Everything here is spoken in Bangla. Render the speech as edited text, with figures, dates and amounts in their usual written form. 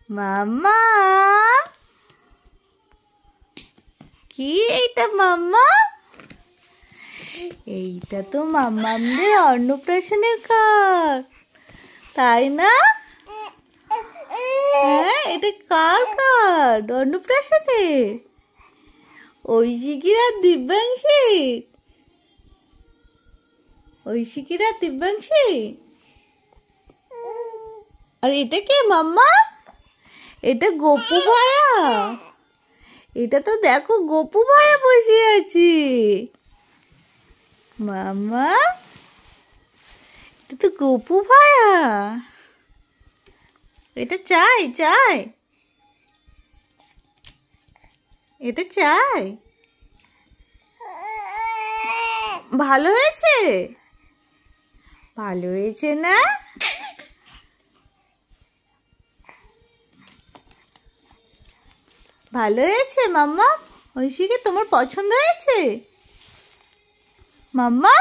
মাম্মা, কি এইটা মাম্মা? এইটা তো মাম্মামদের অন্নপ্রাশনের কার্ড, তাই না? হ্যাঁ, এটা কার কার্ড? অন্নপ্রাশনে ঐশিকির আর দিব্যাংশী। ঐশিকির আর দিব্যাংশী। আর এটা কে মাম্মা? এটা গপু ভাইয়া। এটা তো দেখো গপু ভাইয়া বসে আছে। মাম্মা, এটা তো গপু ভাইয়া। এটা চাই চাই, এটা চাই। ভালো হয়েছে? ভালো হয়েছে না? ভালো হয়েছে মাম্মা? ঐশিকে তোমার পছন্দ হয়েছে মাম্মা?